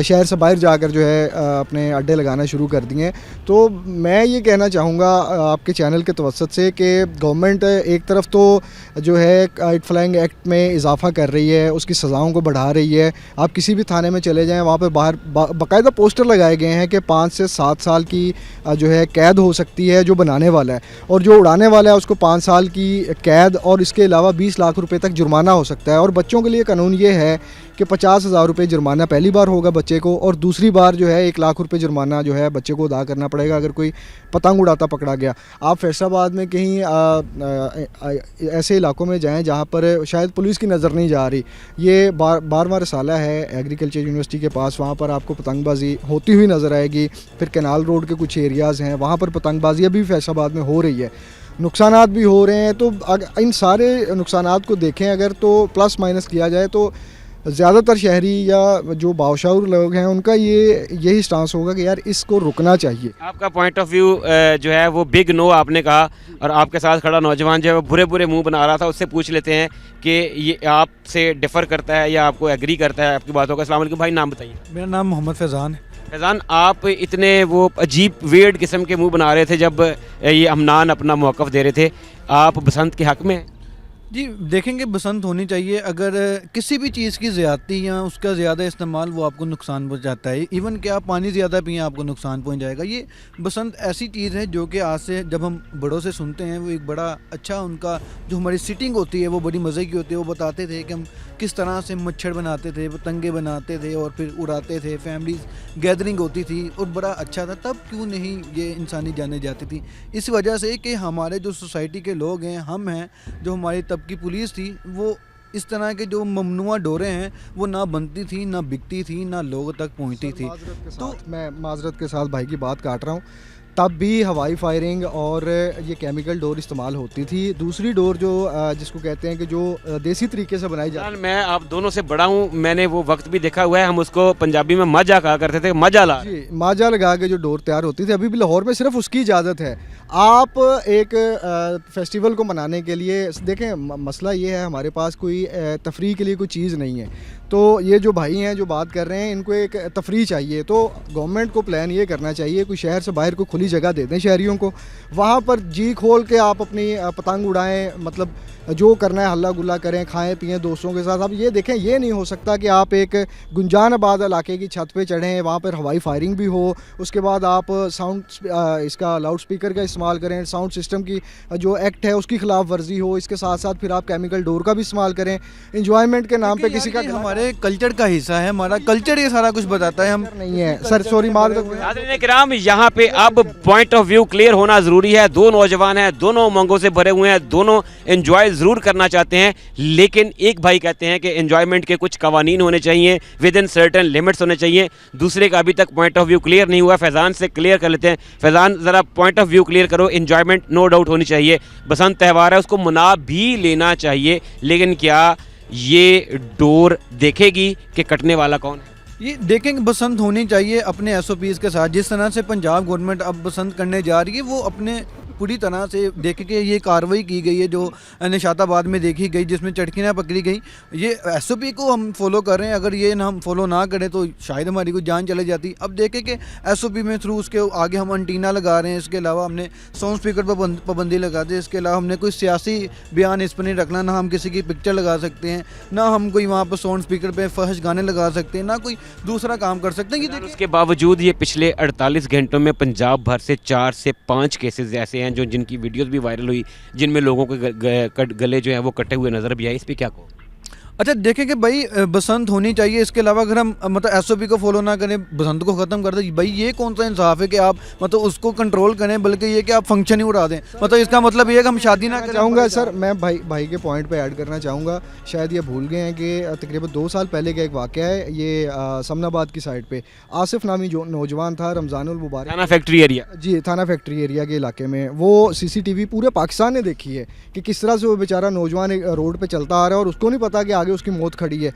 शहर से बाहर जाकर जो है अपने अड्डे लगाना शुरू कर दिए हैं। तो मैं ये कहना चाहूँगा आपके चैनल के तवसत से कि गवर्नमेंट एक तरफ तो जो है काइट फ्लाइंग एक्ट में इजाफा कर रही है, उसकी सज़ाओं को बढ़ा रही है। आप किसी भी थाने में चले जाएँ वहाँ पर बाहर बाकायदा पोस्टर लगाए गए हैं कि 5 से 7 साल की जो है कैद हो सकती है जो बनाने वाला है, और जो उड़ाने वाला है उसको 5 साल की कैद और इसके अलावा 20 लाख रुपए तक जुर्माना हो सकता है। और बच्चों के लिए कानून ये है कि 50,000 रुपये जुर्माना पहली बार होगा बच्चे को, और दूसरी बार जो है 1 लाख रुपये जुर्माना जो है बच्चे को अदा करना पड़ेगा अगर कोई पतंग उड़ाता पकड़ा गया। आप फैसलाबाद में कहीं ऐसे इलाकों में जाएं जहां पर शायद पुलिस की नज़र नहीं जा रही, ये 12वां रसाला है एग्रीकल्चर यूनिवर्सिटी के पास, वहाँ पर आपको पतंगबाजी होती हुई नज़र आएगी। फिर कैनाल रोड के कुछ एरियाज़ हैं वहाँ पर पतंगबाजी अभी फैसलाबाद में हो रही है, नुकसानात भी हो रहे हैं। तो इन सारे नुकसानात को देखें अगर तो प्लस माइनस किया जाए तो ज़्यादातर शहरी या जो बाशऊर लोग हैं उनका यही स्टांस होगा कि यार इसको रुकना चाहिए। आपका पॉइंट ऑफ व्यू जो है वो बिग नो आपने कहा, और आपके साथ खड़ा नौजवान जो है वो बुरे बुरे मुंह बना रहा था, उससे पूछ लेते हैं कि ये आपसे डिफ़र करता है या आपको एग्री करता है आपकी बातों का। अस्सलाम वालेकुम भाई, नाम बताइए। मेरा नाम मोहम्मद फैज़ान है। फैज़ान, आप इतने वो अजीब वेird किस्म के मुंह बना रहे थे जब ये अमनान अपना मौक़िफ़ दे रहे थे, आप बसंत के हक़ में हैं? जी देखेंगे, बसंत होनी चाहिए। अगर किसी भी चीज़ की ज़्यादती या उसका ज़्यादा इस्तेमाल वो आपको नुकसान पहुंचाता है, इवन कि आप पानी ज़्यादा पिएं आपको नुकसान पहुंच जाएगा। ये बसंत ऐसी चीज़ है जो कि आज से जब हम बड़ों से सुनते हैं वो एक बड़ा अच्छा उनका जो हमारी सिटिंग होती है वो बड़ी मज़े की होती है। वो बताते थे कि हम किस तरह से मच्छर बनाते थे, पतंगे बनाते थे और फिर उड़ाते थे, फैमिली गैदरिंग होती थी और बड़ा अच्छा था। तब क्यों नहीं ये इंसानी जाने जाती थी? इस वजह से कि हमारे जो सोसाइटी के लोग हैं, हम हैं, जो हमारी तब की पुलिस थी, वो इस तरह के जो ममनुआ डोरें हैं वो ना बनती थी, ना बिकती थी, ना लोगों तक पहुंचती थी। तो मैं माजरत के साथ भाई की बात काट रहा हूँ, तब भी हवाई फायरिंग और ये केमिकल डोर इस्तेमाल होती थी। दूसरी डोर जो जिसको कहते हैं कि जो देसी तरीके से बनाई जाती है। मैं आप दोनों से बड़ा हूँ, मैंने वो वक्त भी देखा हुआ है, हम उसको पंजाबी में माजा कहा करते थे, माजा जी, माजा लगा के जो डोर तैयार होती थी, अभी भी लाहौर में सिर्फ उसकी इजाज़त है। आप एक फेस्टिवल को मनाने के लिए देखें, मसला ये है हमारे पास कोई तफरीह के लिए कोई चीज़ नहीं है। तो ये जो भाई हैं जो बात कर रहे हैं इनको एक तफरीह चाहिए, तो गवर्नमेंट को प्लान ये करना चाहिए कोई शहर से बाहर को खुली जगह दे दें शहरियों को, वहाँ पर जी खोल के आप अपनी पतंग उड़ाएं, मतलब जो करना है हल्ला गुल्ला करें, खाएं पिएं दोस्तों के साथ। अब ये देखें, ये नहीं हो सकता कि आप एक गुंजानाबाद इलाके की छत पे चढ़ें, वहाँ पर हवाई फायरिंग भी हो, उसके बाद आप साउंड इसका लाउड स्पीकर का इस्तेमाल करें, साउंड सिस्टम की जो एक्ट है उसकी खिलाफ वर्जी हो, इसके साथ साथ फिर आप केमिकल डोर का भी इस्तेमाल करें इंजॉयमेंट के नाम पे किसी का। हमारे कल्चर का हिस्सा है, हमारा कल्चर ये सारा कुछ बताता है। हम नहीं है सर, सॉरी नाज़रीन किराम, यहाँ पे अब पॉइंट ऑफ व्यू क्लियर होना ज़रूरी है। दो नौजवान हैं, दोनों उमंगों से भरे हुए हैं, दोनों एंजॉय ज़रूर करना चाहते हैं, लेकिन एक भाई कहते हैं कि एंजॉयमेंट के कुछ कवानीन होने चाहिए, विद इन सर्टेन लिमिट्स होने चाहिए। दूसरे का अभी तक पॉइंट ऑफ व्यू क्लियर नहीं हुआ, फैज़ान से क्लियर कर लेते हैं। फैज़ान, ज़रा पॉइंट ऑफ व्यू क्लियर करो। एंजॉयमेंट नो डाउट होनी चाहिए, बसंत त्यौहार है, उसको मना भी लेना चाहिए, लेकिन क्या ये डोर देखेगी कि कटने वाला कौन है? ये देखेंगे, बसंत होनी चाहिए अपने SOPs के साथ। जिस तरह से पंजाब गवर्नमेंट अब बसंत करने जा रही है वो अपने पूरी तरह से देख के ये कार्रवाई की गई है जो निशाताबाद में देखी गई, जिसमें चटकियाँ पकड़ी गई। ये SOP को हम फॉलो कर रहे हैं, अगर ये हम फॉलो ना करें तो शायद हमारी कोई जान चले जाती। अब देखें कि SOP में थ्रू उसके आगे हम एंटीना लगा रहे हैं, इसके अलावा हमने साउंड स्पीकर पर पाबंदी लगा दी, इसके अलावा हमने कोई सियासी बयान इस पर नहीं रखना, ना हम किसी की पिक्चर लगा सकते हैं, ना हम कोई वहाँ पर साउंड स्पीकर पर फहश गाने लगा सकते हैं, ना कोई दूसरा काम कर सकते हैं। उसके बावजूद ये पिछले 48 घंटों में पंजाब भर से 4 से 5 केसेस ऐसे हैं जो जिनकी वीडियोस भी वायरल हुई, जिनमें लोगों के गले जो है वो कटे हुए नज़र भी आए। इस पर क्या कहो? اچھا دیکھیں کہ بھائی بسنت ہونی چاہیے، اس کے علاوہ اگر ہم مطلب ایس او پی کو فالو نہ کریں، بسنت کو ختم کر دیں، بھائی یہ کون سا انصاف ہے کہ آپ مطلب اس کو کنٹرول کریں بلکہ یہ کہ آپ فنکشن ہی اڑا دیں؟ مطلب اس کا مطلب یہ ہے کہ ہم شادی نہ کریں۔ چاہوں گا سر، میں بھائی کے پوائنٹ پہ ایڈ کرنا چاہوں گا، شاید یہ بھول گئے ہیں کہ تقریباً 2 سال پہلے کا ایک واقعہ ہے، یہ سمن آباد کی سائڈ پہ آصف نامی جو نوجوان تھا، رمضان المبارک، تھانہ فیکٹری ایریا، جی تھانہ فیکٹری ایریا کے علاقے میں، وہ سی سی ٹی وی پورے پاکستان نے دیکھی ہے کہ کس طرح سے وہ بیچارہ نوجوان روڈ پہ چلتا آ رہا ہے اور اس کو نہیں پتا کہ آگے اس کی موت کھڑی ہے،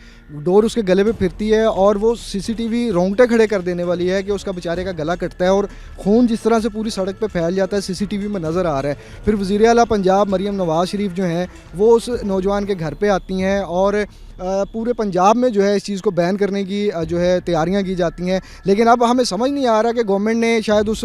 ڈور اس کے گلے پہ پھرتی ہے اور وہ سی سی ٹی وی رونگٹے کھڑے کر دینے والی ہے کہ اس کا بیچارے کا گلا کٹتا ہے اور خون جس طرح سے پوری سڑک پہ پھیل جاتا ہے سی سی ٹی وی میں نظر آ رہا ہے۔ پھر وزیر اعلیٰ پنجاب مریم نواز شریف جو ہیں وہ اس نوجوان کے گھر پہ آتی ہیں اور پورے پنجاب میں جو ہے اس چیز کو بین کرنے کی جو ہے تیاریاں کی جاتی ہیں، لیکن اب ہمیں سمجھ نہیں آ رہا کہ گورنمنٹ نے شاید اس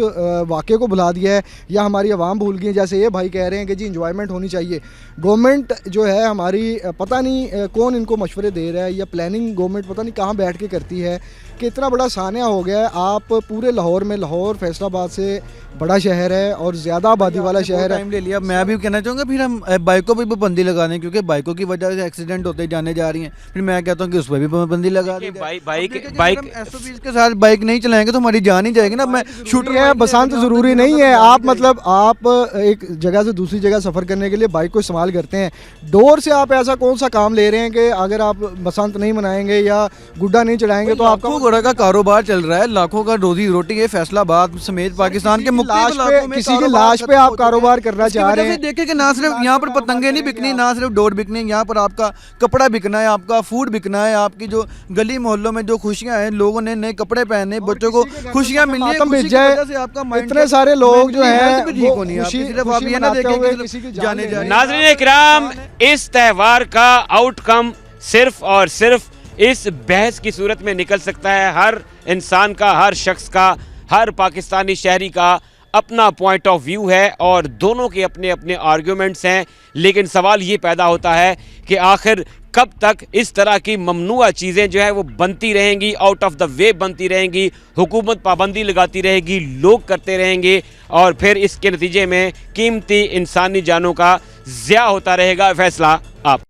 واقعے کو بھلا دیا ہے یا ہماری عوام بھول گئی ہے۔ جیسے یہ بھائی کہہ رہے ہیں کہ جی انجوائمنٹ ہونی چاہیے، گورنمنٹ جو ہے ہماری پتہ نہیں کون ان کو مشورے دے رہا ہے یا پلاننگ گورنمنٹ پتہ نہیں کہاں بیٹھ کے کرتی ہے کہ اتنا بڑا سانحہ ہو گیا ہے۔ آپ پورے لاہور میں، لاہور فیصل آباد سے بڑا شہر ہے اور زیادہ آبادی والا شہر ہے۔ ٹائم لے لیا، میں بھی کہنا چاہوں گا پھر ہم بائکوں پہ بھی پابندی لگا دیں کیونکہ بائکوں کی وجہ سے ایکسیڈنٹ ہوتے جانے جا رہی ہیں، پھر میں کہتا ہوں کہ اس پہ بھی پابندی لگا دیں۔ بائک ایس او پیز کے ساتھ بائک نہیں چلائیں گے تو ہماری جان ہی جائے گی نا۔ میں شوٹر ہے، بسنت ضروری نہیں ہے، آپ مطلب آپ ایک جگہ سے دوسری جگہ سفر کرنے کے لیے بائک کو استعمال کرتے ہیں، ڈور سے آپ ایسا کون سا کام لے رہے ہیں کہ اگر آپ بسنت نہیں منائیں گے یا گڈا نہیں چڑھائیں گے تو آپ لاکھوں گھوڑا کا کاروبار چل رہا ہے، لاکھوں کا روزی روٹی ہے فیصل آباد سمیت پاکستان کے مختلف علاقوں میں۔ کسی کی لاش پہ آپ کاروبار کرنا چاہ رہے ہیں، دیکھیں کہ نہ صرف یہاں پر پتنگیں نہیں بکنی، نہ صرف ڈور بکنے، یہاں پر آپ کا کپڑا بکنا ہے، آپ کا فوڈ بکنا ہے، آپ کی جو گلی محلوں میں جو خوشیاں ہیں، لوگوں نے نئے کپڑے پہنے، بچوں کو خوشیاں ملنی ہیں، خوشی کی وجہ سے آپ کا مائنڈ اتنے سارے لوگ جو ہیں ناظرین اکرام، اس تہوار کا آؤٹ کم صرف اور صرف اس بحث کی صورت میں نکل سکتا ہے۔ ہر انسان کا، ہر شخص کا، ہر پاکستانی شہری کا اپنا پوائنٹ آف ویو ہے اور دونوں کے اپنے اپنے آرگیومنٹس ہیں، لیکن سوال یہ پیدا ہوتا ہے کہ آخر کب تک اس طرح کی ممنوع چیزیں جو ہے وہ بنتی رہیں گی، آؤٹ آف دا وے بنتی رہیں گی، حکومت پابندی لگاتی رہے گی، لوگ کرتے رہیں گے اور پھر اس کے نتیجے میں قیمتی انسانی جانوں کا ضیاع ہوتا رہے گا۔ فیصلہ آپ۔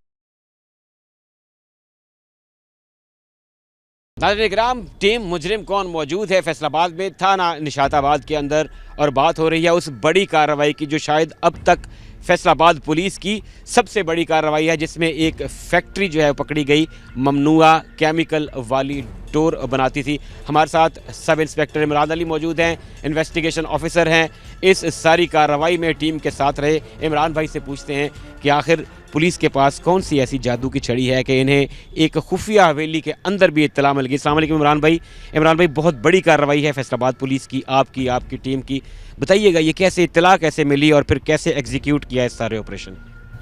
ناظرین اکرام، ٹیم مجرم کون موجود ہے فیصل آباد میں، تھانہ نشاط آباد کے اندر، اور بات ہو رہی ہے اس بڑی کارروائی کی جو شاید اب تک فیصل آباد پولیس کی سب سے بڑی کارروائی ہے، جس میں ایک فیکٹری جو ہے پکڑی گئی، ممنوعہ کیمیکل والی ڈور بناتی تھی۔ ہمارے ساتھ سب انسپیکٹر عمران علی موجود ہیں، انویسٹیگیشن آفیسر ہیں، اس ساری کارروائی میں ٹیم کے ساتھ رہے۔ عمران بھائی سے پوچھتے ہیں کہ آخر پولیس کے پاس کون سی ایسی جادو کی چھڑی ہے کہ انہیں ایک خفیہ حویلی کے اندر بھی اطلاع مل گئی۔ السلام علیکم عمران بھائی۔ عمران بھائی، بہت بڑی کارروائی ہے فیصل آباد پولیس کی، آپ کی ٹیم کی، بتائیے گا یہ کیسے اطلاع کیسے ملی اور پھر کیسے ایگزیکیوٹ کیا اس سارے آپریشن؟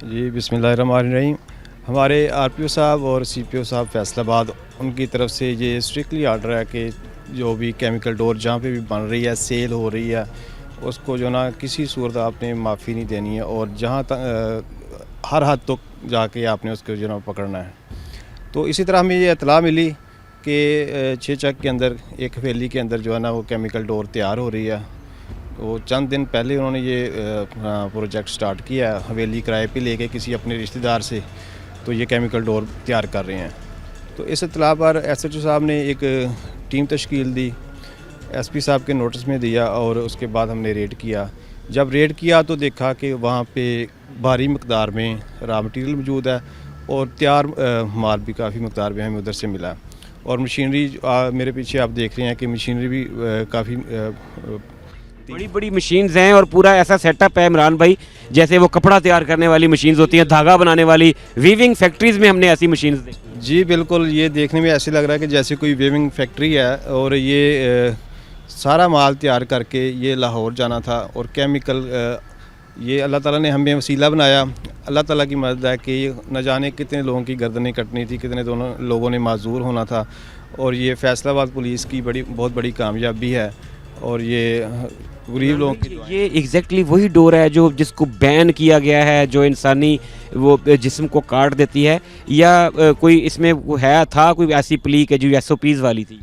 جی بسم اللہ الرحمن الرحیم۔ ہمارے آر پی او صاحب اور سی پی او صاحب فیصل آباد، ان کی طرف سے یہ اسٹرکٹلی آرڈر ہے کہ جو بھی کیمیکل ڈور جہاں پہ بھی بن رہی ہے، سیل ہو رہی ہے، اس کو جو نا کسی صورت آپ نے معافی نہیں دینی ہے اور جہاں تک ہر حد تک جا کے آپ نے اس کو جو نا پکڑنا ہے۔ تو اسی طرح ہمیں یہ اطلاع ملی کہ 6 چک کے اندر ایک حویلی کے اندر جو ہے نا وہ کیمیکل ڈور تیار ہو رہی ہے۔ وہ چند دن پہلے انہوں نے یہ پروجیکٹ سٹارٹ کیا ہے، حویلی کرائے پہ لے کے کسی اپنے رشتہ دار سے، تو یہ کیمیکل ڈور تیار کر رہے ہیں۔ تو اس اطلاع پر ایس ایچ او صاحب نے ایک ٹیم تشکیل دی، ایس پی صاحب کے نوٹس میں دیا اور اس کے بعد ہم نے ریڈ کیا۔ جب ریڈ کیا تو دیکھا کہ وہاں پہ بھاری مقدار میں را مٹیریل موجود ہے اور تیار مال بھی کافی مقدار میں ہمیں ادھر سے ملا، اور مشینری میرے پیچھے آپ دیکھ رہے ہیں کہ مشینری بھی کافی بڑی مشینز ہیں اور پورا ایسا سیٹ اپ ہے عمران بھائی جیسے وہ کپڑا تیار کرنے والی مشینز ہوتی ہیں، دھاگا بنانے والی، ویونگ فیکٹریز میں ہم نے ایسی مشینز دیکھی۔ جی بالکل، یہ دیکھنے میں ایسے لگ رہا ہے کہ جیسے کوئی ویونگ فیکٹری ہے اور یہ سارا مال تیار کر کے یہ لاہور جانا تھا، اور کیمیکل یہ اللہ تعالیٰ نے ہمیں وسیلہ بنایا، اللہ تعالیٰ کی مدد ہے کہ یہ نہ جانے کتنے لوگوں کی گردنیں کٹنی تھی، کتنے دونوں لوگوں نے معذور ہونا تھا، اور یہ فیصل آباد پولیس کی بہت بڑی کامیابی ہے، اور یہ غریب لوگوں کی یہ ایگزیکٹلی وہی ڈور ہے جس کو بین کیا گیا ہے، جو انسانی وہ جسم کو کاٹ دیتی ہے، یا کوئی اس میں وہ تھا کوئی ایسی پلی کہ جو ایس او پیز والی تھی؟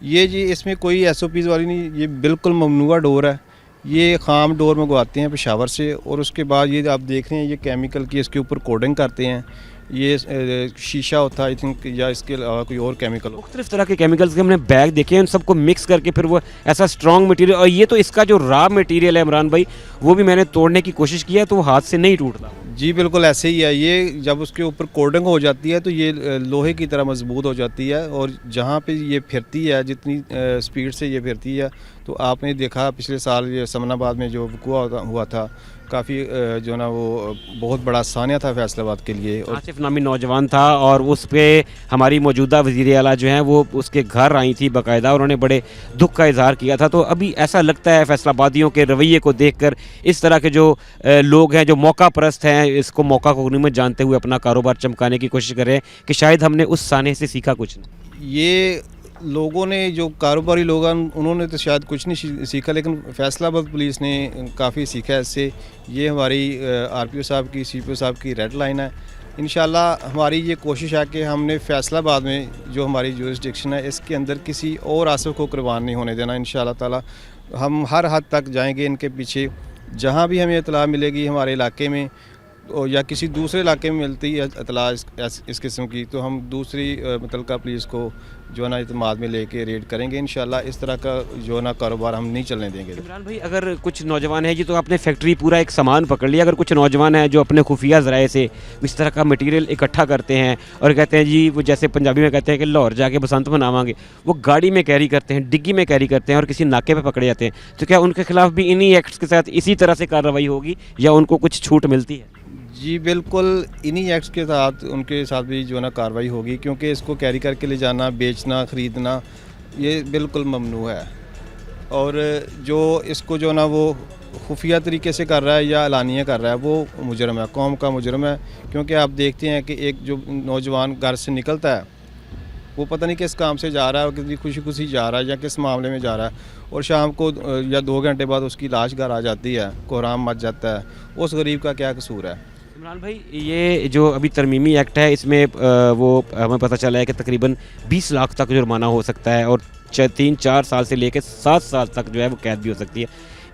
یہ جی اس میں کوئی ایس او پیز والی نہیں، یہ بالکل ممنوعہ ڈور ہے۔ یہ خام ڈور منگواتے ہیں پشاور سے، اور اس کے بعد یہ آپ دیکھ رہے ہیں یہ کیمیکل کی اس کے اوپر کوڈنگ کرتے ہیں، یہ شیشہ ہوتا ہے آئی تھنک, یا اس کے علاوہ کوئی اور کیمیکل ہو. مختلف طرح کے کیمیکلز کے ہم نے بیگ دیکھے ہیں, ان سب کو مکس کر کے پھر وہ ایسا اسٹرانگ مٹیریل, اور یہ تو اس کا جو را مٹیریل ہے عمران بھائی, وہ بھی میں نے توڑنے کی کوشش کی ہے تو وہ ہاتھ سے نہیں ٹوٹتا. جی بالکل ایسے ہی ہے. یہ جب اس کے اوپر کوڈنگ ہو جاتی ہے تو یہ لوہے کی طرح مضبوط ہو جاتی ہے, اور جہاں پہ یہ پھرتی ہے, جتنی سپیڈ سے یہ پھرتی ہے, تو آپ نے دیکھا پچھلے سال یہ سمن آباد میں جو وقوع ہوا تھا, کافی جو ہے نا وہ بہت بڑا ثانیہ تھا فیصل آباد کے لیے. آصف نامی نوجوان تھا, اور اس پہ ہماری موجودہ وزیر اعلیٰ جو ہیں وہ اس کے گھر آئی تھی باقاعدہ, انہوں نے بڑے دکھ کا اظہار کیا تھا. تو ابھی ایسا لگتا ہے فیصل آبادیوں کے رویے کو دیکھ کر, اس طرح کے جو لوگ ہیں جو موقع پرست ہیں, اس کو موقع کو غنیمت جانتے ہوئے اپنا کاروبار چمکانے کی کوشش کر رہے ہیں, کہ شاید ہم نے اس سانحے سے سیکھا کچھ نہیں. یہ لوگوں نے, جو کاروباری لوگ ہیں, انہوں نے تو شاید کچھ نہیں سیکھا, لیکن فیصل آباد پولیس نے کافی سیکھا ہے اس سے. یہ ہماری آر پی او صاحب کی, سی پی او صاحب کی ریڈ لائن ہے. انشاءاللہ ہماری یہ کوشش ہے کہ ہم نے فیصل آباد میں جو ہماری جورسڈکشن ہے, اس کے اندر کسی اور آصف کو قربان نہیں ہونے دینا. انشاءاللہ تعالی ہم ہر حد تک جائیں گے ان کے پیچھے. جہاں بھی ہمیں اطلاع ملے گی ہمارے علاقے میں یا کسی دوسرے علاقے میں ملتی ہے اطلاع اس قسم کی, تو ہم دوسری متعلقہ پولیس کو جو ہے نا اعتماد میں لے کے ریڈ کریں گے. انشاءاللہ اس طرح کا جو ہے نا کاروبار ہم نہیں چلنے دیں گے. عمران بھائی, اگر کچھ نوجوان ہیں جی, تو آپ نے فیکٹری پورا ایک سامان پکڑ لیا, اگر کچھ نوجوان ہیں جو اپنے خفیہ ذرائع سے اس طرح کا مٹیریل اکٹھا کرتے ہیں اور کہتے ہیں جی, وہ جیسے پنجابی میں کہتے ہیں کہ لاہور جا کے بسنت مناواں گے, وہ گاڑی میں کیری کرتے ہیں, ڈگی میں کیری کرتے ہیں اور کسی ناکے پہ پکڑے جاتے ہیں, تو کیا ان کے خلاف بھی انہی ایکٹس کے ساتھ اسی طرح سے کارروائی ہوگی یا ان کو کچھ چھوٹ ملتی ہے؟ جی بالکل, انہی ایکٹس کے ساتھ ان کے ساتھ بھی جو ہے نا کارروائی ہوگی, کیونکہ اس کو کیری کر کے لے جانا, بیچنا, خریدنا یہ بالکل ممنوع ہے. اور جو اس کو جو ہے نا وہ خفیہ طریقے سے کر رہا ہے یا اعلانیہ کر رہا ہے, وہ مجرم ہے, قوم کا مجرم ہے. کیونکہ آپ دیکھتے ہیں کہ ایک جو نوجوان گھر سے نکلتا ہے, وہ پتہ نہیں کس کام سے جا رہا ہے, اور کتنی خوشی خوشی جا رہا ہے یا کس معاملے میں جا رہا ہے, اور شام کو یا 2 گھنٹے بعد اس کی لاش گھر آ جاتی ہے, کوہرام مچ جاتا ہے. اس غریب کا کیا قصور ہے؟ عمران بھائی, یہ جو ابھی ترمیمی ایکٹ ہے, اس میں وہ ہمیں پتہ چلا ہے کہ تقریباً 20 لاکھ تک جرمانہ ہو سکتا ہے, اور 3-4 سال سے لے کے 7 سال تک جو ہے وہ قید بھی ہو سکتی ہے.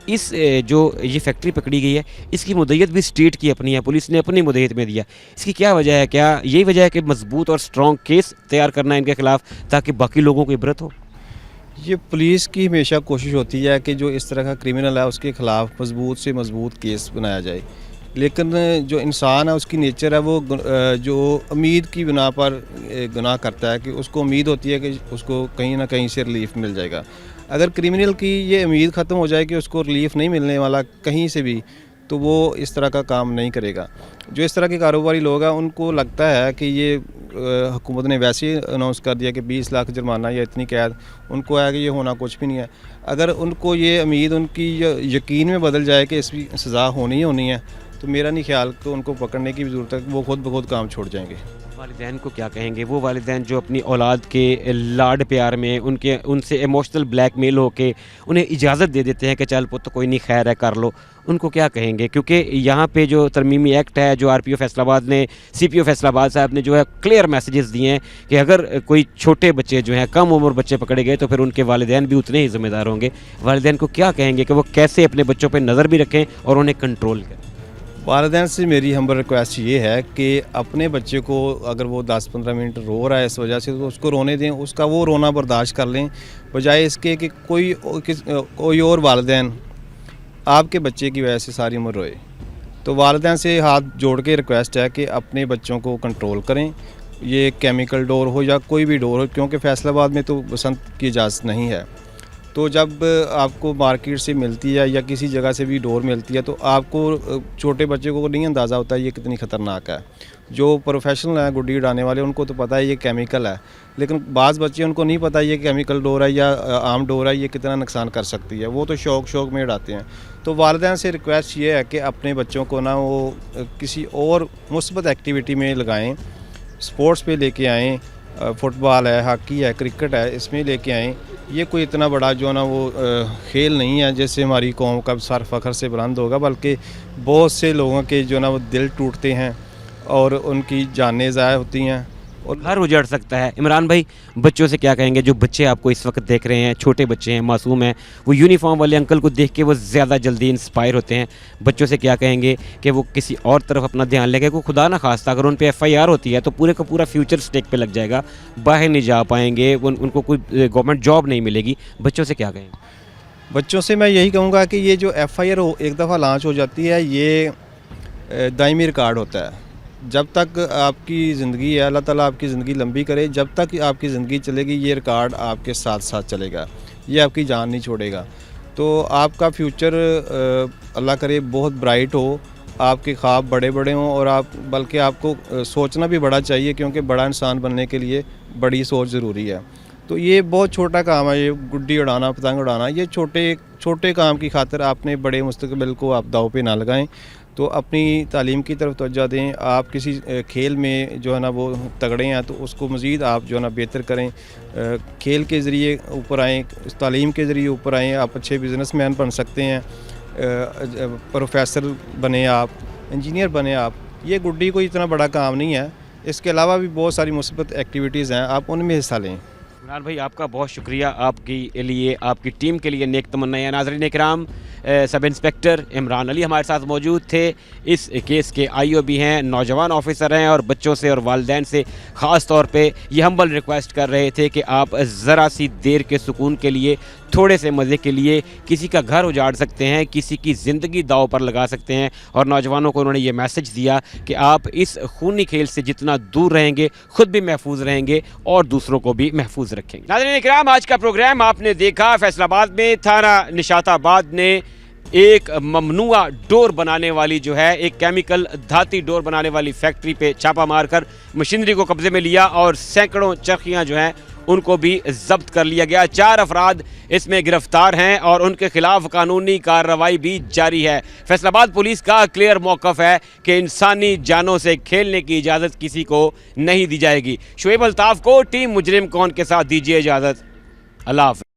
اس جو یہ فیکٹری پکڑی گئی ہے, اس کی مدعیت بھی اسٹیٹ کی اپنی ہے, پولیس نے اپنی مدعیت میں دیا. اس کی کیا وجہ ہے؟ کیا یہی وجہ ہے کہ مضبوط اور اسٹرانگ کیس تیار کرنا ہے ان کے خلاف, تاکہ باقی لوگوں کو عبرت ہو؟ یہ پولیس کی ہمیشہ کوشش ہوتی ہے کہ جو اس طرح کا کرمنل ہے اس کے خلاف مضبوط سے مضبوط کیس بنایا جائے. لیکن جو انسان ہے اس کی نیچر ہے, وہ جو امید کی بنا پر گناہ کرتا ہے, کہ اس کو امید ہوتی ہے کہ اس کو کہیں نہ کہیں سے ریلیف مل جائے گا. اگر کرمنل کی یہ امید ختم ہو جائے کہ اس کو ریلیف نہیں ملنے والا کہیں سے بھی, تو وہ اس طرح کا کام نہیں کرے گا. جو اس طرح کے کاروباری لوگ ہیں, ان کو لگتا ہے کہ یہ حکومت نے ویسے ہی اناؤنس کر دیا کہ 20 لاکھ جرمانہ یا اتنی قید, ان کو ہے کہ یہ ہونا کچھ بھی نہیں ہے. اگر ان کو یہ امید ان کی یقین میں بدل جائے کہ اس کی سزا ہونی ہے, تو میرا نہیں خیال کہ ان کو پکڑنے کی بھی ضرورت ہے, وہ خود بخود کام چھوڑ جائیں گے. والدین کو کیا کہیں گے؟ وہ والدین جو اپنی اولاد کے لاڈ پیار میں ان سے ایموشنل بلیک میل ہو کے انہیں اجازت دے دیتے ہیں کہ چل پت کوئی نہیں, خیر ہے, کر لو, ان کو کیا کہیں گے؟ کیونکہ یہاں پہ جو ترمیمی ایکٹ ہے, جو آر پی او فیصل آباد نے, سی پی او فیصل آباد صاحب نے جو ہے کلیئر میسیجز دیے ہیں کہ اگر کوئی چھوٹے بچے جو ہیں, کم عمر بچے پکڑے گئے, تو پھر ان کے والدین بھی اتنے ہی ذمہ دار ہوں گے. والدین کو کیا کہیں گے کہ وہ کیسے اپنے بچوں پہ نظر بھی رکھیں اور انہیں کنٹرول کریں؟ والدین سے میری ہمبل ریکویسٹ یہ ہے کہ اپنے بچے کو اگر وہ 10-15 منٹ رو رہا ہے اس وجہ سے, تو اس کو رونے دیں, اس کا وہ رونا برداشت کر لیں, بجائے اس کے کہ کوئی اور والدین آپ کے بچے کی وجہ سے ساری عمر روئے. تو والدین سے ہاتھ جوڑ کے ریکویسٹ ہے کہ اپنے بچوں کو کنٹرول کریں, یہ کیمیکل ڈور ہو یا کوئی بھی ڈور ہو, کیونکہ فیصل آباد میں تو بسنت کی اجازت نہیں ہے. تو جب آپ کو مارکیٹ سے ملتی ہے یا کسی جگہ سے بھی ڈور ملتی ہے, تو آپ کو چھوٹے بچے کو نہیں اندازہ ہوتا ہے یہ کتنی خطرناک ہے. جو پروفیشنل ہیں گڈی اڑانے والے, ان کو تو پتہ ہے یہ کیمیکل ہے, لیکن بعض بچے ان کو نہیں پتہ یہ کیمیکل ڈور ہے یا عام ڈور ہے, یہ کتنا نقصان کر سکتی ہے. وہ تو شوق میں اڑاتے ہیں. تو والدین سے ریکویسٹ یہ ہے کہ اپنے بچوں کو نا وہ کسی اور مثبت ایکٹیویٹی میں لگائیں, سپورٹس پہ لے کے آئیں, فٹ بال ہے, ہاکی ہے, کرکٹ ہے, اس میں لے کے آئیں. یہ کوئی اتنا بڑا جو ہے نا وہ کھیل نہیں ہے جس سے ہماری قوم کا سر فخر سے بلند ہوگا, بلکہ بہت سے لوگوں کے جو ہے نا وہ دل ٹوٹتے ہیں اور ان کی جانیں ضائع ہوتی ہیں. اور घर उजड़ सकता है। इमरान भाई, बच्चों से क्या कहेंगे जो बच्चे आपको इस वक्त देख रहे हैं, छोटे बच्चे हैं, मासूम हैं, वो यूनिफॉर्म वाले अंकल को देख के वो ज़्यादा जल्दी इंस्पायर होते हैं, बच्चों से क्या कहेंगे कि वो किसी और तरफ अपना ध्यान लगे, को खुदा ना खास्ता अगर उन पे FIR होती है तो पूरे का पूरा फ्यूचर स्टेक पे लग जाएगा, बाहर नहीं जा पाएंगे, उनको कोई गवर्नमेंट जॉब नहीं मिलेगी, बच्चों से क्या कहेंगे? बच्चों से मैं यही कहूँगा कि ये जो FIR एक दफ़ा लॉन्च हो जाती है, ये दायमी रिकॉर्ड होता है। जब तक आपकी ज़िंदगी है, अल्लाह ताला आपकी ज़िंदगी लंबी करे, जब तक आपकी ज़िंदगी चलेगी ये रिकॉर्ड आपके साथ साथ चलेगा, ये आपकी जान नहीं छोड़ेगा। तो आपका फ्यूचर अल्लाह करे बहुत ब्राइट हो, आपके ख्वाब बड़े बड़े हों, और आप बल्कि आपको सोचना भी बड़ा चाहिए, क्योंकि बड़ा इंसान बनने के लिए बड़ी सोच ज़रूरी है। तो ये बहुत छोटा काम है, ये गुड्डी उड़ाना, पतंग उड़ाना, ये छोटे काम की खातिर आपने बड़े मुस्तकबिल को आप दाव पे ना लगाएं। तो अपनी तालीम की तरफ तवज्जो दें। आप किसी खेल में जो है ना वो तगड़े हैं तो उसको मज़ीद आप जो है ना बेहतर करें, खेल के ज़रिए ऊपर आएँ, तालीम के ज़रिए ऊपर आएँ, आप अच्छे बिज़नेसमैन बन सकते हैं, प्रोफेसर बने आप, इंजीनियर बने आप। ये गुड्डी कोई इतना बड़ा काम नहीं है, इसके अलावा भी बहुत सारी मुस्बत एक्टिविटीज़ हैं, आप उनमें हिस्सा लें। इमरान भाई, आपका बहुत शुक्रिया, आपकी लिए, आपकी टीम के लिए नेक तमन्नाएं। नाज़रीन इकराम, सब इंस्पेक्टर इमरान अली हमारे साथ मौजूद थे। इस केस के IO भी हैं, नौजवान ऑफिसर हैं, और बच्चों से और वालिदैन से ख़ास तौर पे ये हम्बल रिक्वेस्ट कर रहे थे कि आप ज़रा सी देर के सुकून के लिए, थोड़े से मज़े के लिए किसी का घर उजाड़ सकते हैं, किसी की ज़िंदगी दाव पर लगा सकते हैं। और नौजवानों को उन्होंने ये मैसेज दिया कि आप इस खूनी खेल से जितना दूर रहेंगे, ख़ुद भी महफूज रहेंगे और दूसरों को भी महफूज रखेंगे। नाज़रीन इकराम, आज का प्रोग्राम आपने देखा। फैसलाबाद में थाना निशाताबाद ने एक ममनुआ डोर बनाने वाली जो है, एक केमिकल धाती डोर बनाने वाली फैक्ट्री पे छापा मारकर मशीनरी को कब्जे में लिया और सैकड़ों चरखियाँ जो हैं उनको भी जब्त कर लिया गया। 4 अफराद इसमें गिरफ्तार हैं और उनके खिलाफ कानूनी कार्रवाई भी जारी है। फैसलाबाद पुलिस का क्लियर मौक़िफ़ है कि इंसानी जानों से खेलने की इजाज़त किसी को नहीं दी जाएगी। शुएब अल्ताफ़ को टीम मुजरिम कौन के साथ दीजिए इजाज़त। अल्लाह हाफ़िज़।